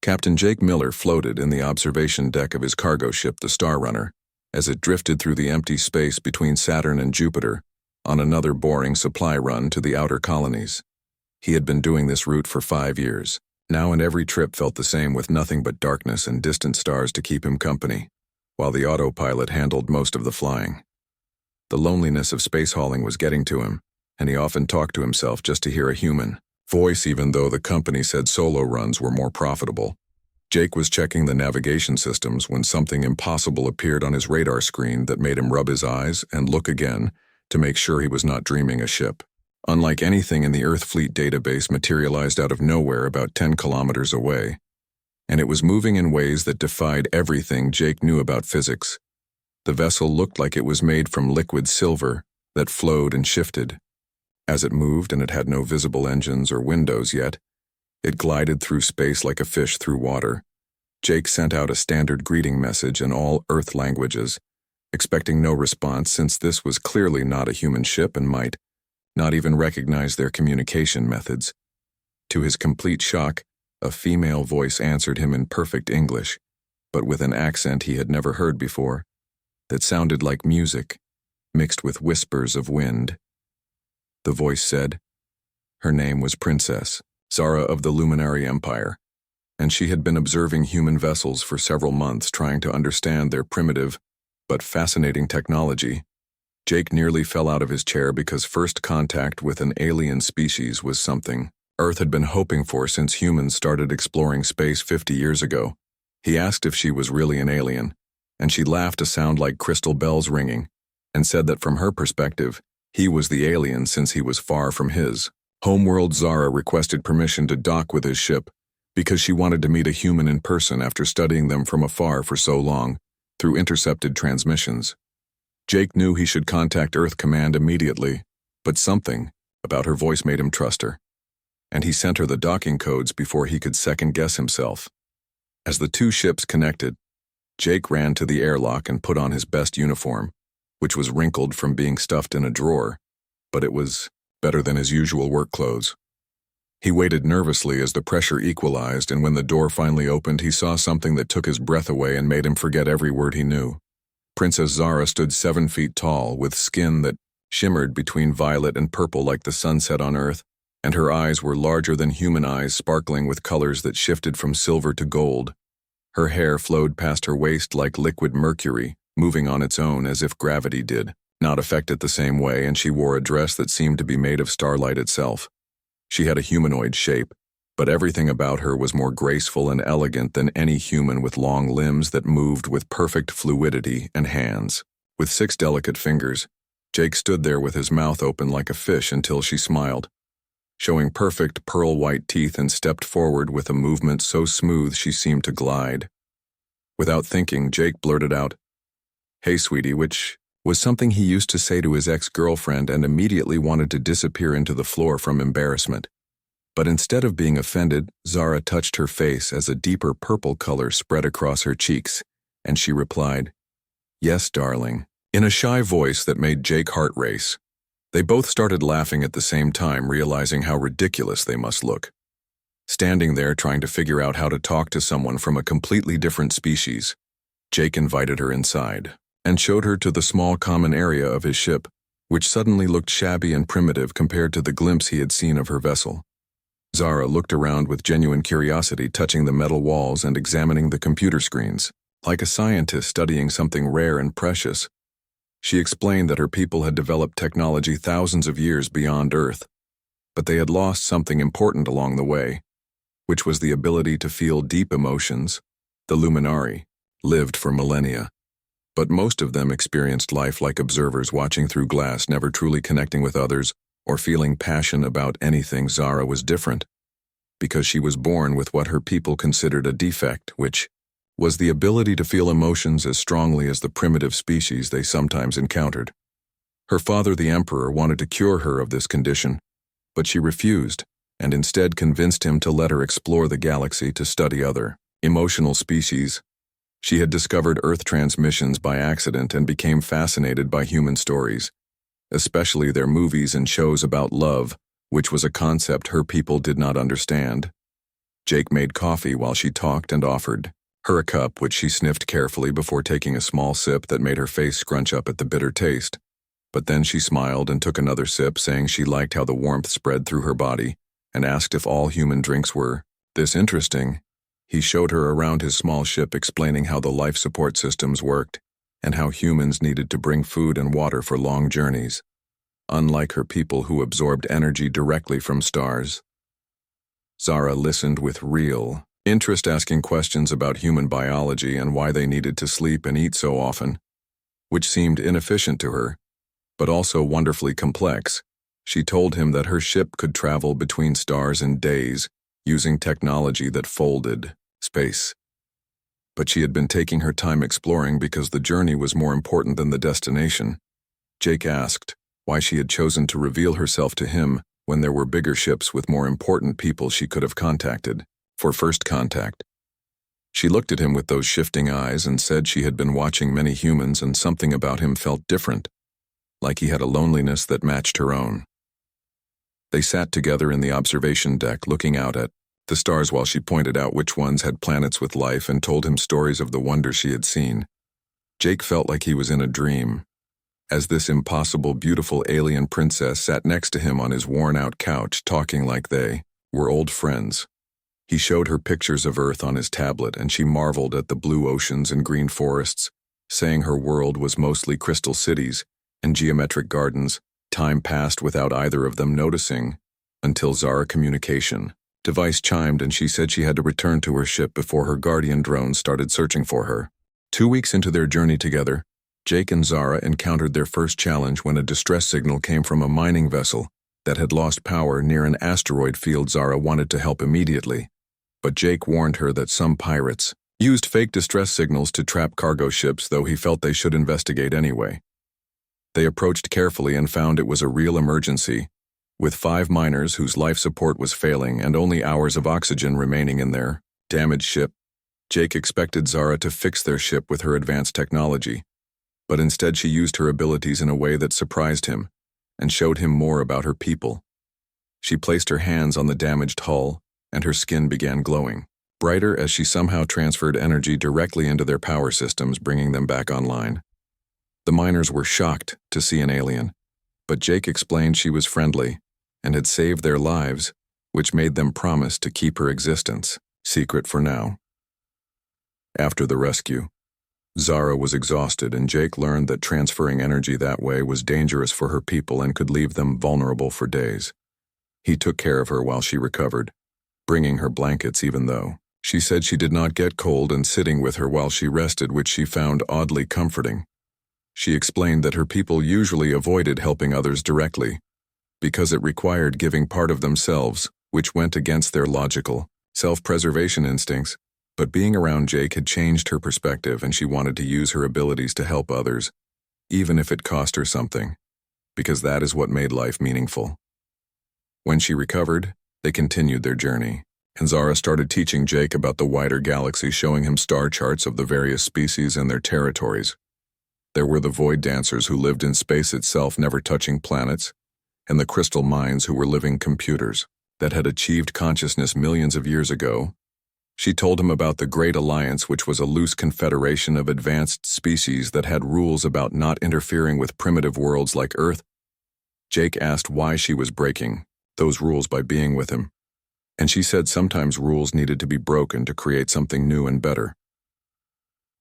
Captain Jake Miller floated in the observation deck of his cargo ship, the Star Runner, as it drifted through the empty space between Saturn and Jupiter on another boring supply run to the outer colonies. He had been doing this route for 5 years. Now and every trip felt the same, with nothing but darkness and distant stars to keep him company, while the autopilot handled most of the flying. The loneliness of space hauling was getting to him, and he often talked to himself just to hear a human voice, even though the company said solo runs were more profitable. Jake was checking the navigation systems when something impossible appeared on his radar screen that made him rub his eyes and look again to make sure he was not dreaming. A ship, unlike anything in the Earth fleet database, materialized out of nowhere about 10 kilometers away, and it was moving in ways that defied everything Jake knew about physics. The vessel looked like it was made from liquid silver that flowed and shifted. As it moved, and it had no visible engines or windows yet, it glided through space like a fish through water. Jake sent out a standard greeting message in all Earth languages, expecting no response since this was clearly not a human ship and might not even recognize their communication methods. To his complete shock, a female voice answered him in perfect English, but with an accent he had never heard before, that sounded like music, mixed with whispers of wind. The voice said her name was Princess Zara of the Luminary Empire, and she had been observing human vessels for several months, trying to understand their primitive but fascinating technology. Jake nearly fell out of his chair because first contact with an alien species was something Earth had been hoping for since humans started exploring space 50 years ago. He asked if she was really an alien, and she laughed, a sound like crystal bells ringing, and said that from her perspective, he was the alien since he was far from his homeworld. Zara requested permission to dock with his ship because she wanted to meet a human in person after studying them from afar for so long through intercepted transmissions. Jake knew he should contact Earth Command immediately, but something about her voice made him trust her, and he sent her the docking codes before he could second-guess himself. As the two ships connected, Jake ran to the airlock and put on his best uniform, which was wrinkled from being stuffed in a drawer, but it was better than his usual work clothes. He waited nervously as the pressure equalized, and when the door finally opened, he saw something that took his breath away and made him forget every word he knew. Princess Zara stood 7 feet tall, with skin that shimmered between violet and purple like the sunset on Earth, and her eyes were larger than human eyes, sparkling with colors that shifted from silver to gold. Her hair flowed past her waist like liquid mercury, moving on its own as if gravity did not affect it the same way, and she wore a dress that seemed to be made of starlight itself. She had a humanoid shape, but everything about her was more graceful and elegant than any human, with long limbs that moved with perfect fluidity and hands. With 6 delicate fingers, Jake stood there with his mouth open like a fish until she smiled, showing perfect pearl-white teeth, and stepped forward with a movement so smooth she seemed to glide. Without thinking, Jake blurted out, "Hey, sweetie," which was something he used to say to his ex-girlfriend, and immediately wanted to disappear into the floor from embarrassment. But instead of being offended, Zara touched her face as a deeper purple color spread across her cheeks, and she replied, "Yes, darling," in a shy voice that made Jake heart race. They both started laughing at the same time, realizing how ridiculous they must look, standing there trying to figure out how to talk to someone from a completely different species. Jake invited her inside and showed her to the small common area of his ship, which suddenly looked shabby and primitive compared to the glimpse he had seen of her vessel. Zara looked around with genuine curiosity, touching the metal walls and examining the computer screens, like a scientist studying something rare and precious. She explained that her people had developed technology thousands of years beyond Earth, but they had lost something important along the way, which was the ability to feel deep emotions. The Luminari lived for millennia, but most of them experienced life like observers watching through glass, never truly connecting with others or feeling passion about anything. Zara was different, because she was born with what her people considered a defect, which was the ability to feel emotions as strongly as the primitive species they sometimes encountered. Her father, the Emperor, wanted to cure her of this condition, but she refused, and instead convinced him to let her explore the galaxy to study other emotional species. She had discovered Earth transmissions by accident and became fascinated by human stories, especially their movies and shows about love, which was a concept her people did not understand. Jake made coffee while she talked and offered her a cup, which she sniffed carefully before taking a small sip that made her face scrunch up at the bitter taste. But then she smiled and took another sip, saying she liked how the warmth spread through her body, and asked if all human drinks were this interesting. He showed her around his small ship, explaining how the life support systems worked, and how humans needed to bring food and water for long journeys, unlike her people who absorbed energy directly from stars. Zara listened with real interest, asking questions about human biology and why they needed to sleep and eat so often, which seemed inefficient to her, but also wonderfully complex. She told him that her ship could travel between stars in days using technology that folded space. But she had been taking her time exploring because the journey was more important than the destination. Jake asked why she had chosen to reveal herself to him when there were bigger ships with more important people she could have contacted for first contact. She looked at him with those shifting eyes and said she had been watching many humans and something about him felt different, like he had a loneliness that matched her own. They sat together in the observation deck looking out at the stars while she pointed out which ones had planets with life and told him stories of the wonders she had seen. Jake felt like he was in a dream, as this impossible, beautiful alien princess sat next to him on his worn-out couch, talking like they were old friends. He showed her pictures of Earth on his tablet, and she marveled at the blue oceans and green forests, saying her world was mostly crystal cities and geometric gardens. Time passed without either of them noticing, until Zara communication device chimed and she said she had to return to her ship before her guardian drone started searching for her. 2 weeks into their journey together, Jake and Zara encountered their first challenge when a distress signal came from a mining vessel that had lost power near an asteroid field. Zara wanted to help immediately, but Jake warned her that some pirates used fake distress signals to trap cargo ships, though he felt they should investigate anyway. They approached carefully and found it was a real emergency, with 5 miners whose life support was failing and only hours of oxygen remaining in their damaged ship. Jake expected Zara to fix their ship with her advanced technology, but instead she used her abilities in a way that surprised him and showed him more about her people. She placed her hands on the damaged hull, and her skin began glowing brighter as she somehow transferred energy directly into their power systems, bringing them back online. The miners were shocked to see an alien, but Jake explained she was friendly and had saved their lives, which made them promise to keep her existence secret for now. After the rescue, Zara was exhausted, and Jake learned that transferring energy that way was dangerous for her people and could leave them vulnerable for days. He took care of her while she recovered, bringing her blankets even though she said she did not get cold, and sitting with her while she rested, which she found oddly comforting. She explained that her people usually avoided helping others directly because it required giving part of themselves, which went against their logical self-preservation instincts. But being around Jake had changed her perspective, and she wanted to use her abilities to help others, even if it cost her something, because that is what made life meaningful. When she recovered, they continued their journey, and Zara started teaching Jake about the wider galaxy, showing him star charts of the various species and their territories. There were the void dancers who lived in space itself, never touching planets, and the crystal minds who were living computers that had achieved consciousness millions of years ago. She told him about the Great Alliance, which was a loose confederation of advanced species that had rules about not interfering with primitive worlds like Earth. Jake asked why she was breaking those rules by being with him, and she said sometimes rules needed to be broken to create something new and better.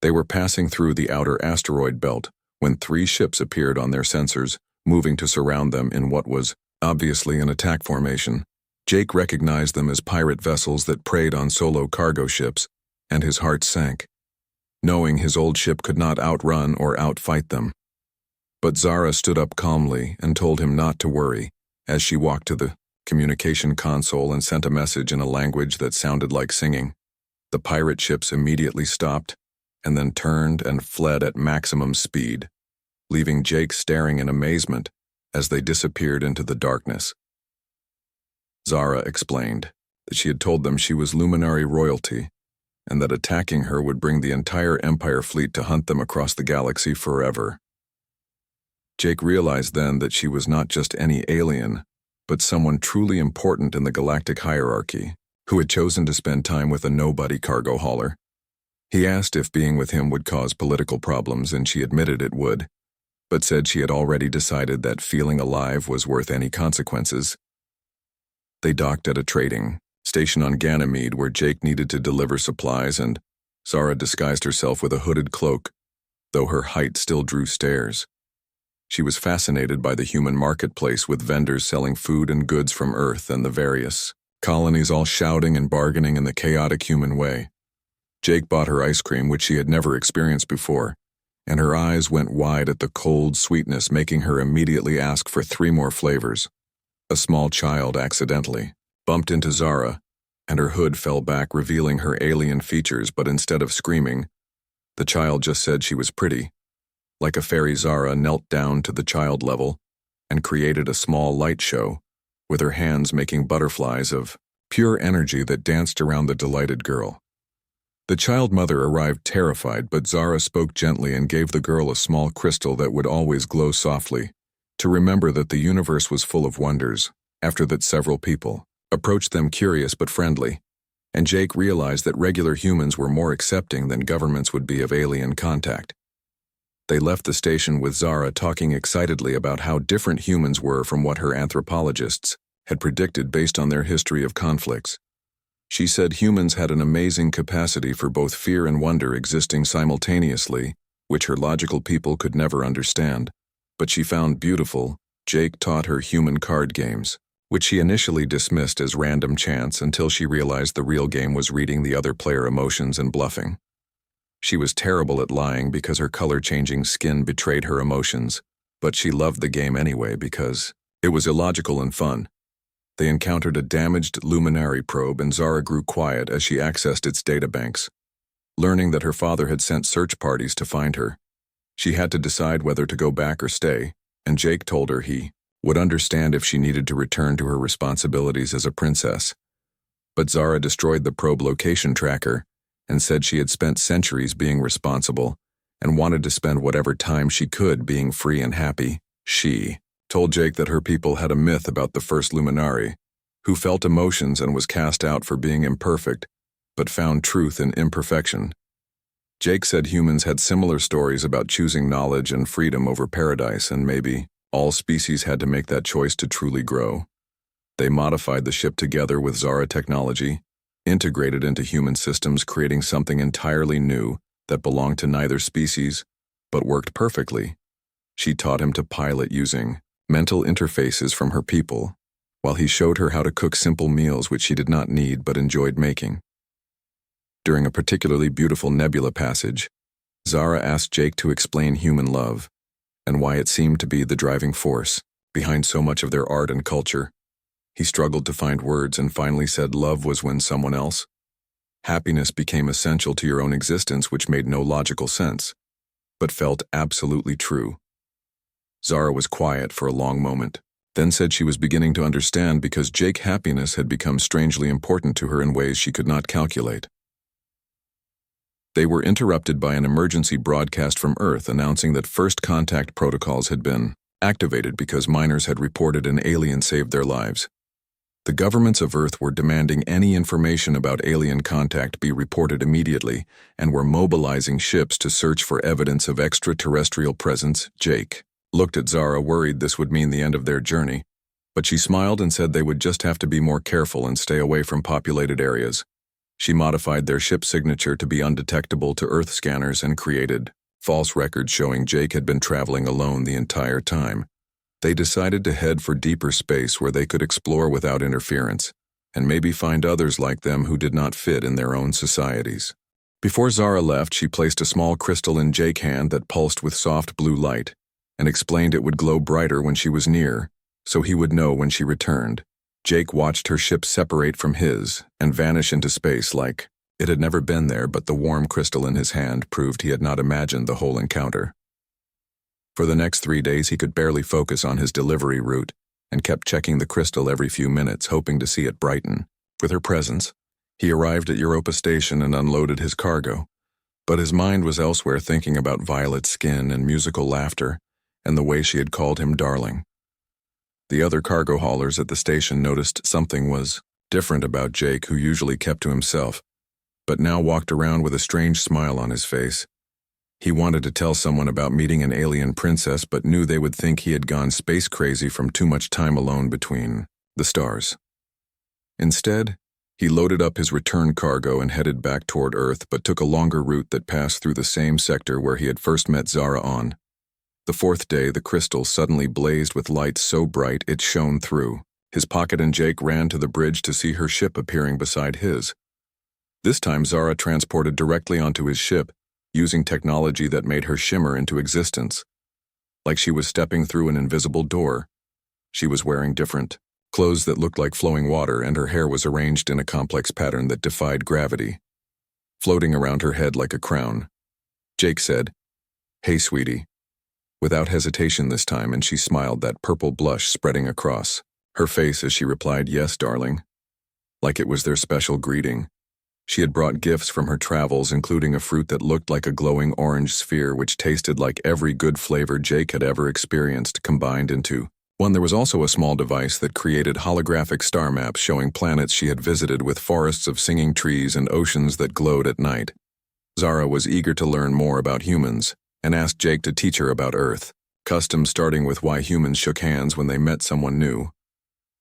They were passing through the outer asteroid belt when 3 ships appeared on their sensors, moving to surround them in what was obviously an attack formation. Jake recognized them as pirate vessels that preyed on solo cargo ships, and his heart sank, knowing his old ship could not outrun or outfight them. But Zara stood up calmly and told him not to worry as she walked to the communication console and sent a message in a language that sounded like singing. The pirate ships immediately stopped and then turned and fled at maximum speed, leaving Jake staring in amazement as they disappeared into the darkness. Zara explained that she had told them she was luminary royalty, and that attacking her would bring the entire Empire fleet to hunt them across the galaxy forever. Jake realized then that she was not just any alien, but someone truly important in the galactic hierarchy. who had chosen to spend time with a nobody cargo hauler. He asked if being with him would cause political problems, and she admitted it would, but said she had already decided that feeling alive was worth any consequences. They docked at a trading station on Ganymede where Jake needed to deliver supplies, and Zara disguised herself with a hooded cloak, though her height still drew stares. She was fascinated by the human marketplace with vendors selling food and goods from Earth and the various colonies all shouting and bargaining in the chaotic human way. Jake bought her ice cream, which she had never experienced before, and her eyes went wide at the cold sweetness, making her immediately ask for 3 more flavors. A small child accidentally bumped into Zara, and her hood fell back, revealing her alien features, but instead of screaming, the child just said she was pretty. Like a fairy, Zara knelt down to the child level and created a small light show, with her hands making butterflies of pure energy that danced around the delighted girl. The child mother arrived terrified, but Zara spoke gently and gave the girl a small crystal that would always glow softly, to remember that the universe was full of wonders. After that, several people approached them, curious but friendly, and Jake realized that regular humans were more accepting than governments would be of alien contact. They left the station with Zara talking excitedly about how different humans were from what her anthropologists had predicted based on their history of conflicts. She said humans had an amazing capacity for both fear and wonder existing simultaneously, which her logical people could never understand. But she found beautiful. Jake taught her human card games, which she initially dismissed as random chance until she realized the real game was reading the other player emotions and bluffing. She was terrible at lying because her color-changing skin betrayed her emotions, but she loved the game anyway because it was illogical and fun. They encountered a damaged luminary probe, and Zara grew quiet as she accessed its databanks. Learning that her father had sent search parties to find her, she had to decide whether to go back or stay, and Jake told her he would understand if she needed to return to her responsibilities as a princess. But Zara destroyed the probe location tracker and said she had spent centuries being responsible and wanted to spend whatever time she could being free and happy. She told Jake that her people had a myth about the first luminary, who felt emotions and was cast out for being imperfect, but found truth in imperfection. Jake said humans had similar stories about choosing knowledge and freedom over paradise, and maybe all species had to make that choice to truly grow. They modified the ship together with Zara technology, integrated into human systems, creating something entirely new that belonged to neither species, but worked perfectly. She taught him to pilot using mental interfaces from her people, while he showed her how to cook simple meals which she did not need but enjoyed making. During a particularly beautiful nebula passage, Zara asked Jake to explain human love and why it seemed to be the driving force behind so much of their art and culture. He struggled to find words and finally said love was when someone else. Happiness became essential to your own existence, which made no logical sense, but felt absolutely true. Zara was quiet for a long moment, then said she was beginning to understand because Jake's happiness had become strangely important to her in ways she could not calculate. They were interrupted by an emergency broadcast from Earth announcing that first contact protocols had been activated because miners had reported an alien saved their lives. The governments of Earth were demanding any information about alien contact be reported immediately and were mobilizing ships to search for evidence of extraterrestrial presence. Jake looked at Zara, worried this would mean the end of their journey, but she smiled and said they would just have to be more careful and stay away from populated areas. She modified their ship signature to be undetectable to Earth scanners and created false records showing Jake had been traveling alone the entire time. They decided to head for deeper space where they could explore without interference, and maybe find others like them who did not fit in their own societies. Before Zara left, she placed a small crystal in Jake's hand that pulsed with soft blue light, and explained it would glow brighter when she was near, so he would know when she returned. Jake watched her ship separate from his and vanish into space like it had never been there, but the warm crystal in his hand proved he had not imagined the whole encounter. For the next 3 days, he could barely focus on his delivery route and kept checking the crystal every few minutes, hoping to see it brighten. With her presence, he arrived at Europa Station and unloaded his cargo, but his mind was elsewhere, thinking about Violet's skin and musical laughter and the way she had called him darling. The other cargo haulers at the station noticed something was different about Jake, who usually kept to himself, but now walked around with a strange smile on his face. He wanted to tell someone about meeting an alien princess, but knew they would think he had gone space crazy from too much time alone between the stars. Instead, he loaded up his return cargo and headed back toward Earth, but took a longer route that passed through the same sector where he had first met Zara on. The fourth day, the crystal suddenly blazed with light so bright it shone through. His pocket and Jake ran to the bridge to see her ship appearing beside his. This time Zara transported directly onto his ship, using technology that made her shimmer into existence. Like she was stepping through an invisible door. She was wearing different clothes that looked like flowing water, and her hair was arranged in a complex pattern that defied gravity, floating around her head like a crown. Jake said, "Hey, sweetie," without hesitation this time, and she smiled, that purple blush spreading across her face as she replied, "Yes, darling," like it was their special greeting. She had brought gifts from her travels, including a fruit that looked like a glowing orange sphere which tasted like every good flavor Jake had ever experienced combined into one. There was also a small device that created holographic star maps showing planets she had visited, with forests of singing trees and oceans that glowed at night. Zara was eager to learn more about humans and asked Jake to teach her about Earth, customs starting with why humans shook hands when they met someone new.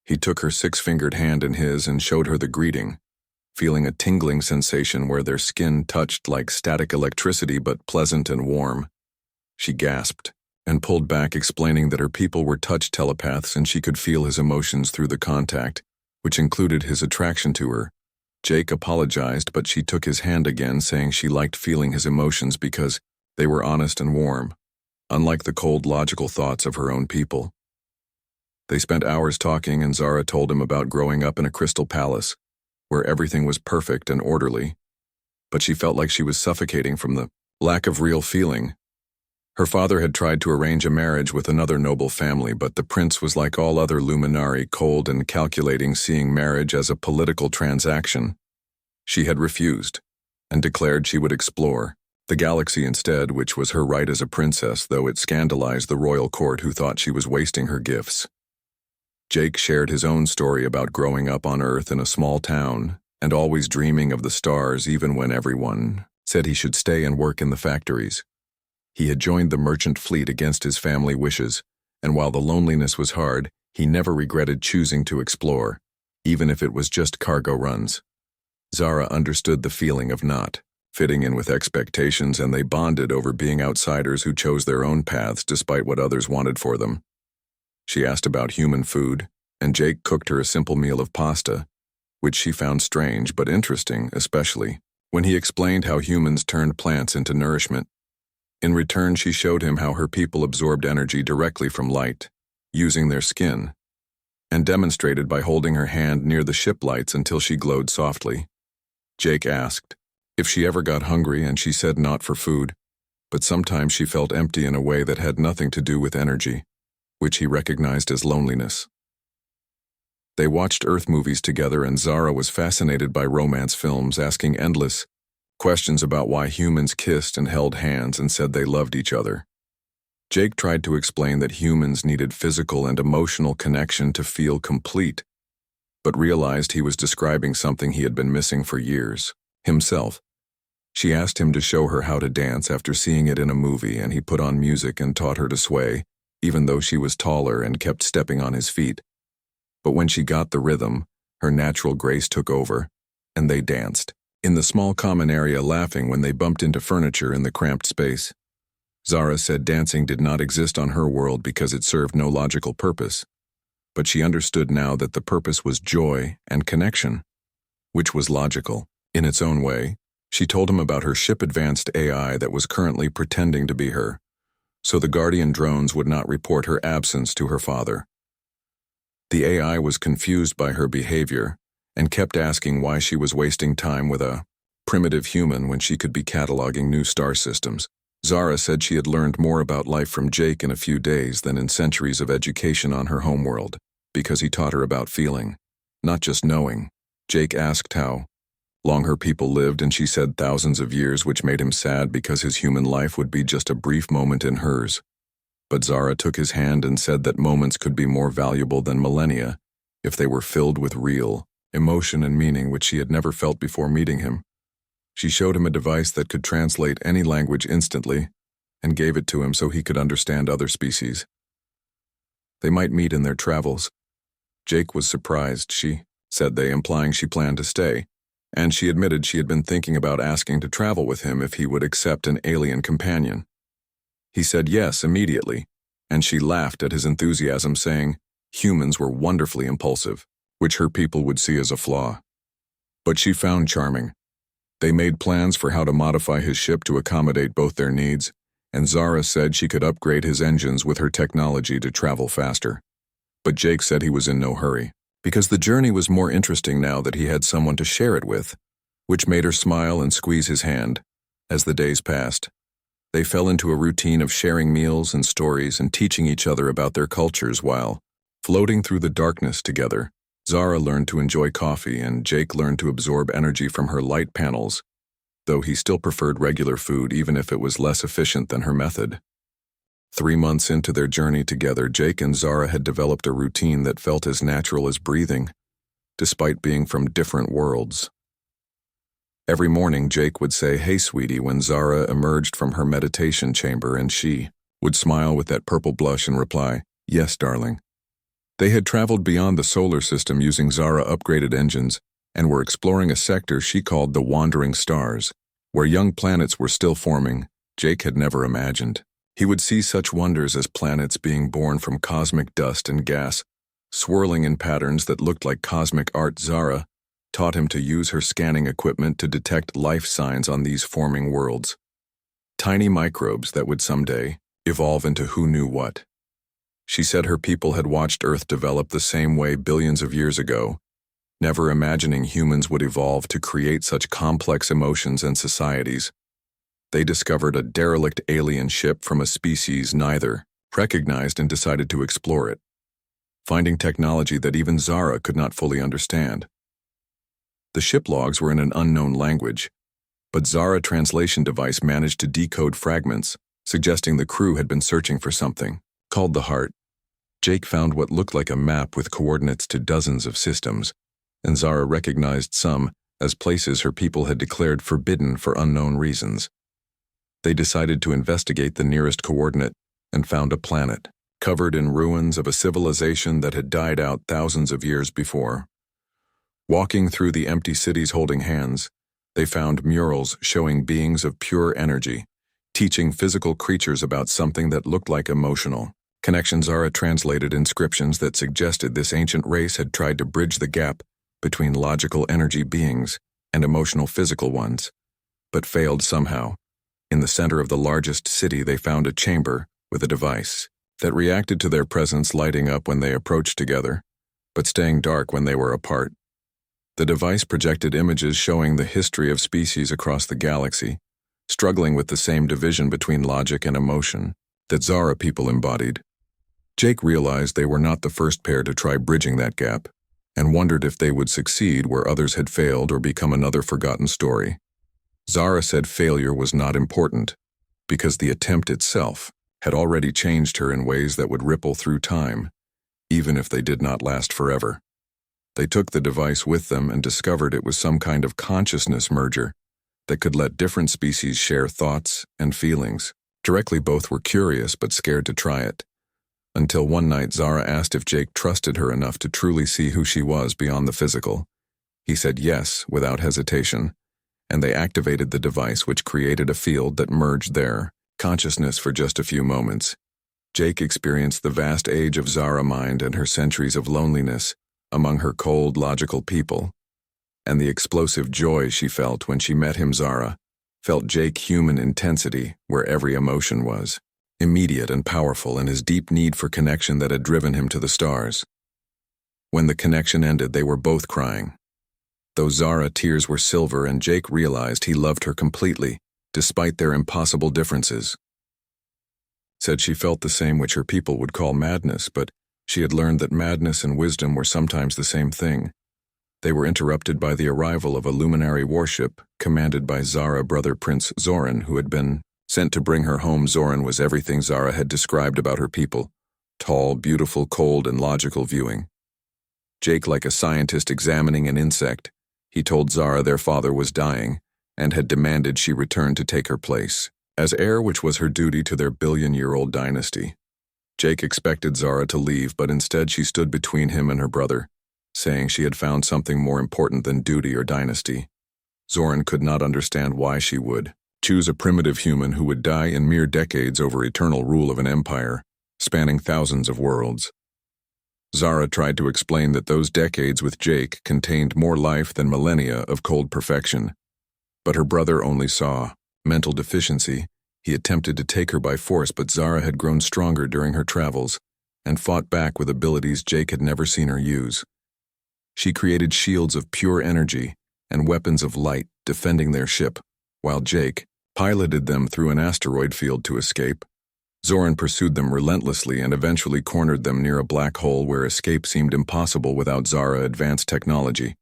He took her six-fingered hand in his and showed her the greeting, feeling a tingling sensation where their skin touched like static electricity, but pleasant and warm. She gasped and pulled back, explaining that her people were touch telepaths and she could feel his emotions through the contact, which included his attraction to her. Jake apologized, but she took his hand again, saying she liked feeling his emotions because they were honest and warm, unlike the cold, logical thoughts of her own people. They spent hours talking, and Zara told him about growing up in a crystal palace, where everything was perfect and orderly, but she felt like she was suffocating from the lack of real feeling. Her father had tried to arrange a marriage with another noble family, but the prince was like all other luminari, cold and calculating, seeing marriage as a political transaction. She had refused, and declared she would explore the galaxy instead, which was her right as a princess, though it scandalized the royal court, who thought she was wasting her gifts. Jake shared his own story about growing up on Earth in a small town, and always dreaming of the stars even when everyone said he should stay and work in the factories. He had joined the merchant fleet against his family wishes, and while the loneliness was hard, he never regretted choosing to explore, even if it was just cargo runs. Zara understood the feeling of not fitting in with expectations, and they bonded over being outsiders who chose their own paths despite what others wanted for them. She asked about human food, and Jake cooked her a simple meal of pasta, which she found strange but interesting, especially when he explained how humans turned plants into nourishment. In return, she showed him how her people absorbed energy directly from light, using their skin, and demonstrated by holding her hand near the ship lights until she glowed softly. Jake asked if she ever got hungry, and she said not for food, but sometimes she felt empty in a way that had nothing to do with energy, which he recognized as loneliness. They watched Earth movies together, and Zara was fascinated by romance films, asking endless questions about why humans kissed and held hands and said they loved each other. Jake tried to explain that humans needed physical and emotional connection to feel complete, but realized he was describing something he had been missing for years, himself. She asked him to show her how to dance after seeing it in a movie, and he put on music and taught her to sway, even though she was taller and kept stepping on his feet. But when she got the rhythm, her natural grace took over, and they danced in the small common area, laughing when they bumped into furniture in the cramped space. Zara said dancing did not exist on her world because it served no logical purpose, but she understood now that the purpose was joy and connection, which was logical in its own way. She told him about her ship-advanced AI that was currently pretending to be her, so the Guardian drones would not report her absence to her father. The AI was confused by her behavior and kept asking why she was wasting time with a primitive human when she could be cataloging new star systems. Zara said she had learned more about life from Jake in a few days than in centuries of education on her homeworld, because he taught her about feeling, not just knowing. Jake asked how long her people lived, and she said thousands of years, which made him sad because his human life would be just a brief moment in hers. But Zara took his hand and said that moments could be more valuable than millennia if they were filled with real emotion and meaning which she had never felt before meeting him. She showed him a device that could translate any language instantly and gave it to him so he could understand other species. They might meet in their travels. Jake was surprised, she said they, implying she planned to stay, and she admitted she had been thinking about asking to travel with him if he would accept an alien companion. He said yes immediately, and she laughed at his enthusiasm, saying humans were wonderfully impulsive, which her people would see as a flaw. But she found charming. They made plans for how to modify his ship to accommodate both their needs, and Zara said she could upgrade his engines with her technology to travel faster. But Jake said he was in no hurry, because the journey was more interesting now that he had someone to share it with, which made her smile and squeeze his hand. As the days passed, they fell into a routine of sharing meals and stories and teaching each other about their cultures while floating through the darkness together. Zara learned to enjoy coffee, and Jake learned to absorb energy from her light panels, though he still preferred regular food even if it was less efficient than her method. 3 months into their journey together, Jake and Zara had developed a routine that felt as natural as breathing, despite being from different worlds. Every morning, Jake would say, "Hey, sweetie," when Zara emerged from her meditation chamber, and she would smile with that purple blush and reply, "Yes, darling." They had traveled beyond the solar system using Zara-upgraded engines and were exploring a sector she called the Wandering Stars, where young planets were still forming Jake had never imagined. He would see such wonders as planets being born from cosmic dust and gas, swirling in patterns that looked like cosmic art. Zara taught him to use her scanning equipment to detect life signs on these forming worlds. Tiny microbes that would someday evolve into who knew what. She said her people had watched Earth develop the same way billions of years ago, never imagining humans would evolve to create such complex emotions and societies. They discovered a derelict alien ship from a species neither recognized and decided to explore it, finding technology that even Zara could not fully understand. The ship logs were in an unknown language, but Zara's translation device managed to decode fragments, suggesting the crew had been searching for something called the Heart. Jake found what looked like a map with coordinates to dozens of systems, and Zara recognized some as places her people had declared forbidden for unknown reasons. They decided to investigate the nearest coordinate and found a planet covered in ruins of a civilization that had died out thousands of years before. Walking through the empty cities holding hands, they found murals showing beings of pure energy, teaching physical creatures about something that looked like emotional connections. Zara translated inscriptions that suggested this ancient race had tried to bridge the gap between logical energy beings and emotional physical ones, but failed somehow. In the center of the largest city, they found a chamber with a device that reacted to their presence, lighting up when they approached together, but staying dark when they were apart. The device projected images showing the history of species across the galaxy, struggling with the same division between logic and emotion that Zara people embodied. Jake realized they were not the first pair to try bridging that gap, and wondered if they would succeed where others had failed or become another forgotten story. Zara said failure was not important, because the attempt itself had already changed her in ways that would ripple through time, even if they did not last forever. They took the device with them and discovered it was some kind of consciousness merger that could let different species share thoughts and feelings. Directly, both were curious but scared to try it. Until one night, Zara asked if Jake trusted her enough to truly see who she was beyond the physical. He said yes, without hesitation, and they activated the device, which created a field that merged their consciousness for just a few moments. Jake experienced the vast age of Zara mind and her centuries of loneliness among her cold, logical people, and the explosive joy she felt when she met him. Zara felt Jake human intensity where every emotion was immediate and powerful, and his deep need for connection that had driven him to the stars. When the connection ended, they were both crying. Though Zara's tears were silver, and Jake realized he loved her completely, despite their impossible differences. Said she felt the same, which her people would call madness, but she had learned that madness and wisdom were sometimes the same thing. They were interrupted by the arrival of a luminary warship commanded by Zara's brother Prince Zoran, who had been sent to bring her home. Zoran was everything Zara had described about her people: tall, beautiful, cold, and logical viewing. Jake, like a scientist examining an insect, he told Zara their father was dying and had demanded she return to take her place as heir, which was her duty to their billion-year-old dynasty. Jake expected Zara to leave, but instead she stood between him and her brother, saying she had found something more important than duty or dynasty. Zoran could not understand why she would choose a primitive human who would die in mere decades over eternal rule of an empire, spanning thousands of worlds. Zara tried to explain that those decades with Jake contained more life than millennia of cold perfection, but her brother only saw mental deficiency. He attempted to take her by force, but Zara had grown stronger during her travels and fought back with abilities Jake had never seen her use. She created shields of pure energy and weapons of light, defending their ship, while Jake piloted them through an asteroid field to escape. Zoran pursued them relentlessly and eventually cornered them near a black hole where escape seemed impossible without Zara's advanced technology.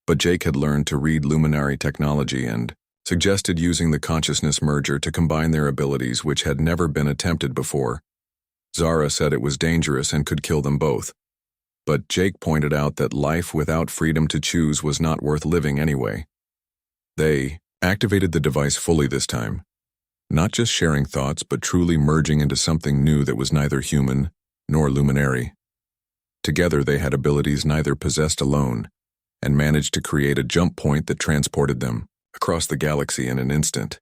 But Jake had learned to read luminary technology and suggested using the consciousness merger to combine their abilities, which had never been attempted before. Zara said it was dangerous and could kill them both. But Jake pointed out that life without freedom to choose was not worth living anyway. They activated the device fully this time, not just sharing thoughts, but truly merging into something new that was neither human nor luminary. Together they had abilities neither possessed alone, and managed to create a jump point that transported them across the galaxy in an instant.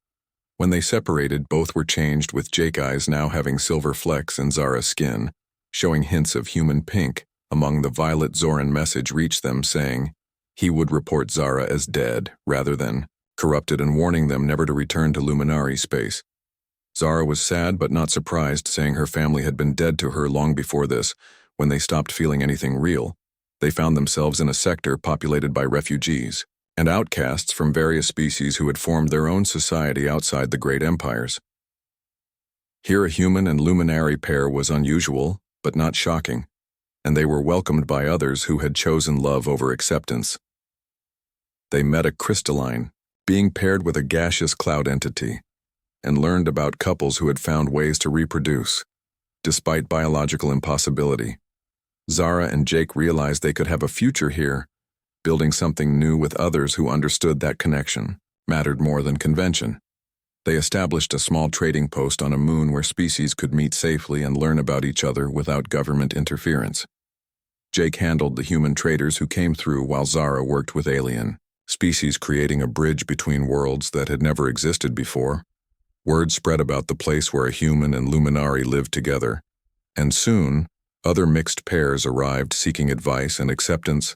When they separated, both were changed, with Jake's eyes now having silver flecks and Zara's skin showing hints of human pink. Among the violet, Zoran message reached them saying he would report Zara as dead rather than corrupted, and warning them never to return to Luminari space. Zara was sad but not surprised, saying her family had been dead to her long before this. When they stopped feeling anything real, they found themselves in a sector populated by refugees and outcasts from various species who had formed their own society outside the great empires. Here a human and luminary pair was unusual, but not shocking, and they were welcomed by others who had chosen love over acceptance. They met a crystalline being paired with a gaseous cloud entity, and learned about couples who had found ways to reproduce, despite biological impossibility. Zara and Jake realized they could have a future here, building something new with others who understood that connection mattered more than convention. They established a small trading post on a moon where species could meet safely and learn about each other without government interference. Jake handled the human traders who came through, while Zara worked with alien species, creating a bridge between worlds that had never existed before. Word spread about the place where a human and luminari lived together, and soon other mixed pairs arrived seeking advice and acceptance.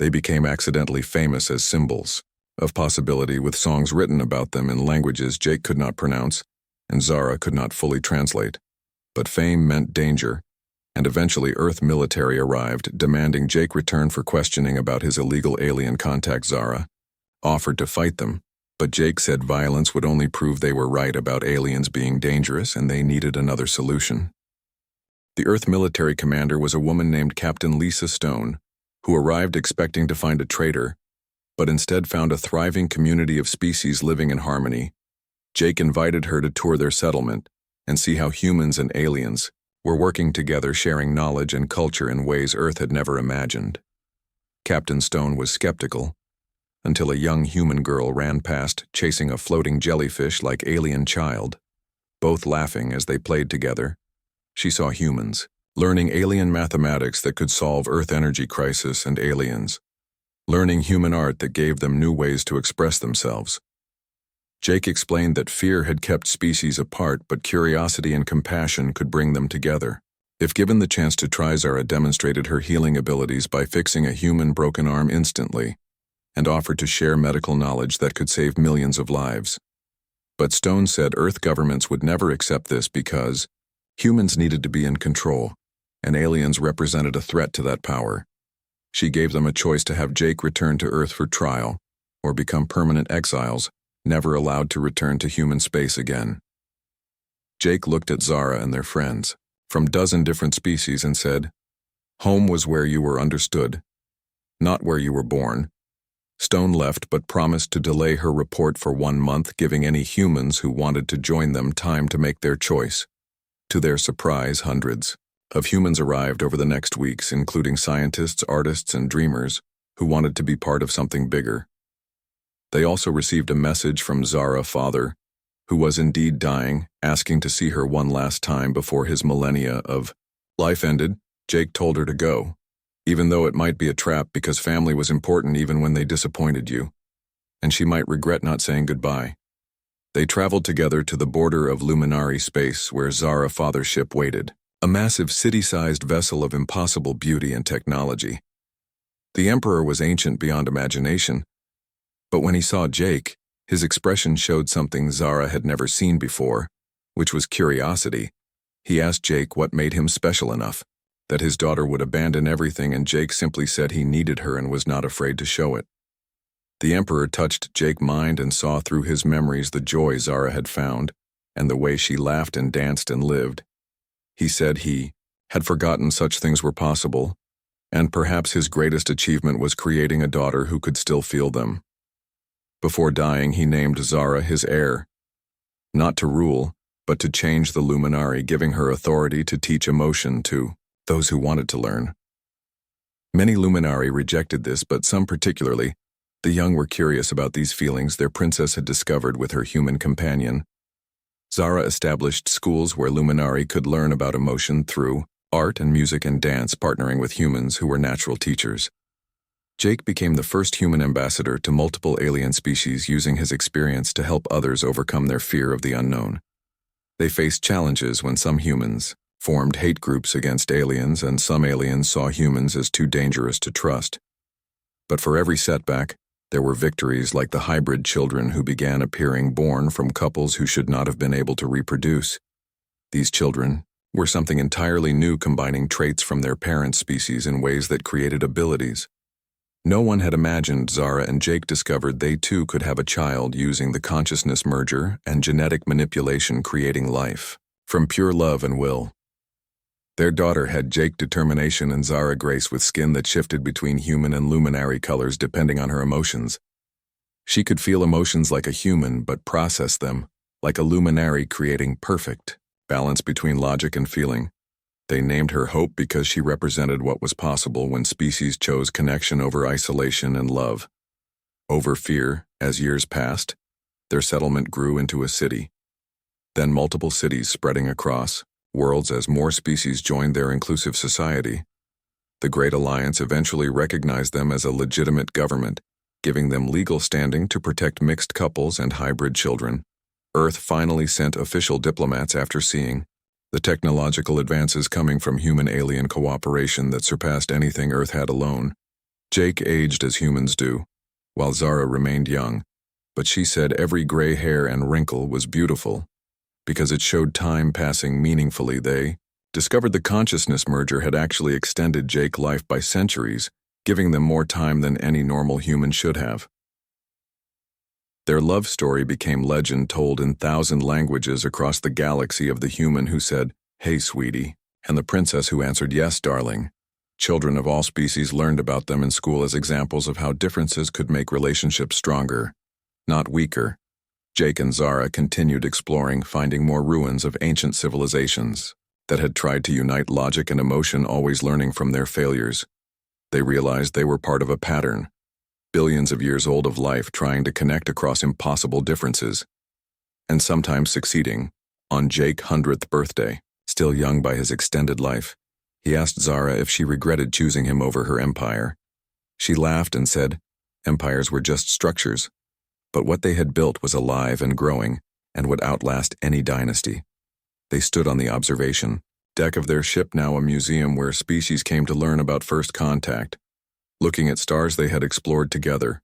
They became accidentally famous as symbols of possibility, with songs written about them in languages Jake could not pronounce and Zara could not fully translate. But fame meant danger, and eventually Earth military arrived, demanding Jake return for questioning about his illegal alien contact. Zara offered to fight them, but Jake said violence would only prove they were right about aliens being dangerous and they needed another solution. The Earth military commander was a woman named Captain Lisa Stone, who arrived expecting to find a traitor, but instead found a thriving community of species living in harmony. Jake invited her to tour their settlement and see how humans and aliens were working together, sharing knowledge and culture in ways Earth had never imagined. Captain Stone was skeptical, until a young human girl ran past chasing a floating jellyfish-like alien child. Both laughing as they played together, she saw humans learning alien mathematics that could solve Earth energy crisis, and aliens learning human art that gave them new ways to express themselves. Jake explained that fear had kept species apart, but curiosity and compassion could bring them together. If given the chance to try, Zara demonstrated her healing abilities by fixing a human broken arm instantly, and offered to share medical knowledge that could save millions of lives. But Stone said Earth governments would never accept this because humans needed to be in control, and aliens represented a threat to that power. She gave them a choice to have Jake return to Earth for trial, or become permanent exiles, never allowed to return to human space again. Jake looked at Zara and their friends from dozen different species and said, "Home was where you were understood, not where you were born." Stone left but promised to delay her report for 1 month, giving any humans who wanted to join them time to make their choice. To their surprise, hundreds of humans arrived over the next weeks, including scientists, artists, and dreamers who wanted to be part of something bigger. They also received a message from Zara, father, who was indeed dying, asking to see her one last time before his millennia of life ended. Jake told her to go, even though it might be a trap because family was important even when they disappointed you, and she might regret not saying goodbye. They traveled together to the border of Luminary space where Zara father's ship waited, a massive city-sized vessel of impossible beauty and technology. The Emperor was ancient beyond imagination, but when he saw Jake, his expression showed something Zara had never seen before, which was curiosity. He asked Jake what made him special enough, that his daughter would abandon everything, and Jake simply said he needed her and was not afraid to show it. The Emperor touched Jake's mind and saw through his memories the joy Zara had found and the way she laughed and danced and lived. He said he had forgotten such things were possible, and perhaps his greatest achievement was creating a daughter who could still feel them. Before dying, he named Zara his heir, not to rule, but to change the Luminary, giving her authority to teach emotion to those who wanted to learn. Many Luminary rejected this, but some, particularly the young, were curious about these feelings their princess had discovered with her human companion. Zara established schools where Luminary could learn about emotion through art and music and dance, partnering with humans who were natural teachers. Jake became the first human ambassador to multiple alien species, using his experience to help others overcome their fear of the unknown. They faced challenges when some humans formed hate groups against aliens, and some aliens saw humans as too dangerous to trust. But for every setback, there were victories, like the hybrid children who began appearing born from couples who should not have been able to reproduce. These children were something entirely new, combining traits from their parent species in ways that created abilities no one had imagined. Zara and Jake discovered they too could have a child using the consciousness merger and genetic manipulation, creating life from pure love and will. Their daughter had Jake determination and Zara grace, with skin that shifted between human and luminary colors depending on her emotions. She could feel emotions like a human but process them like a luminary, creating perfect balance between logic and feeling. They named her Hope because she represented what was possible when species chose connection over isolation and love over fear. As years passed, their settlement grew into a city, then multiple cities spreading across worlds as more species joined their inclusive society. The Great Alliance eventually recognized them as a legitimate government, giving them legal standing to protect mixed couples and hybrid children. Earth finally sent official diplomats after seeing the technological advances coming from human-alien cooperation that surpassed anything Earth had alone. Jake aged as humans do, while Zara remained young, but she said every gray hair and wrinkle was beautiful because it showed time passing meaningfully. They discovered the consciousness merger had actually extended Jake's life by centuries, giving them more time than any normal human should have. Their love story became legend, told in 1,000 languages across the galaxy, of the human who said, "Hey, sweetie," and the princess who answered, "Yes, darling." Children of all species learned about them in school as examples of how differences could make relationships stronger, not weaker. Jake and Zara continued exploring, finding more ruins of ancient civilizations that had tried to unite logic and emotion, always learning from their failures. They realized they were part of a pattern, billions of years old, of life trying to connect across impossible differences, and sometimes succeeding. On Jake's 100th birthday, still young by his extended life, he asked Zara if she regretted choosing him over her empire. She laughed and said, empires were just structures, but what they had built was alive and growing and would outlast any dynasty. They stood on the observation deck of their ship, now a museum where species came to learn about first contact, looking at stars they had explored together.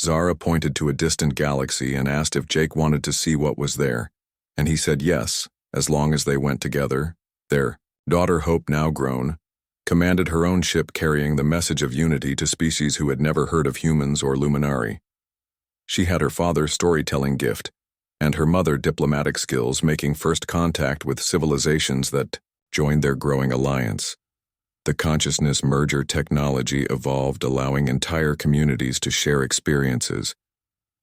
Zara pointed to a distant galaxy and asked if Jake wanted to see what was there, and he said yes, as long as they went together. Their daughter Hope, now grown, commanded her own ship, carrying the message of unity to species who had never heard of humans or Luminary. She had her father's storytelling gift, and her mother diplomatic skills, making first contact with civilizations that joined their growing alliance. The consciousness merger technology evolved, allowing entire communities to share experiences,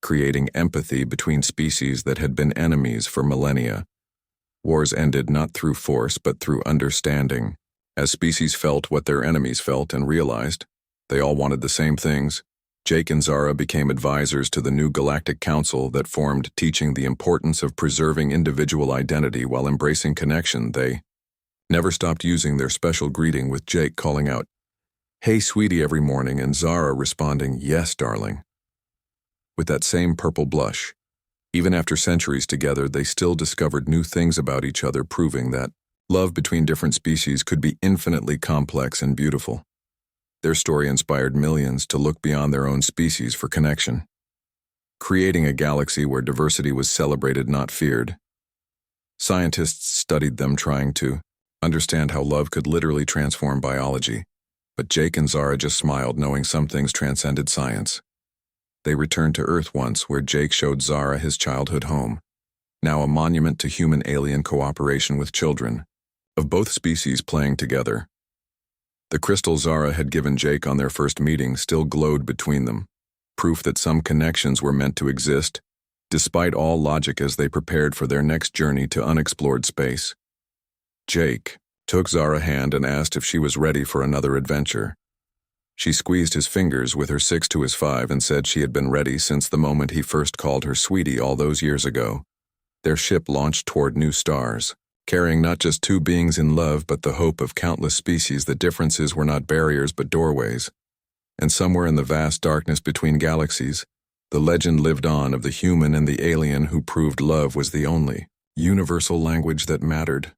creating empathy between species that had been enemies for millennia. Wars ended not through force but through understanding, As species felt what their enemies felt and realized, they all wanted the same things, Jake and Zara became advisors to the new Galactic Council that formed, teaching the importance of preserving individual identity while embracing connection. They never stopped using their special greeting, with Jake calling out, "Hey, sweetie," every morning, and Zara responding, "Yes, darling," with that same purple blush. Even after centuries together, they still discovered new things about each other, proving that love between different species could be infinitely complex and beautiful. Their story inspired millions to look beyond their own species for connection, creating a galaxy where diversity was celebrated, not feared. Scientists studied them, trying to understand how love could literally transform biology, but Jake and Zara just smiled, knowing some things transcended science. They returned to Earth once, where Jake showed Zara his childhood home, now a monument to human-alien cooperation with children of both species playing together. The crystal Zara had given Jake on their first meeting still glowed between them, proof that some connections were meant to exist, despite all logic, as they prepared for their next journey to unexplored space. Jake took Zara's hand and asked if she was ready for another adventure. She squeezed his fingers with her 6 to his 5 and said she had been ready since the moment he first called her sweetie all those years ago. Their ship launched toward new stars, carrying not just two beings in love but the hope of countless species. The differences were not barriers but doorways. And somewhere in the vast darkness between galaxies, the legend lived on of the human and the alien who proved love was the only universal language that mattered.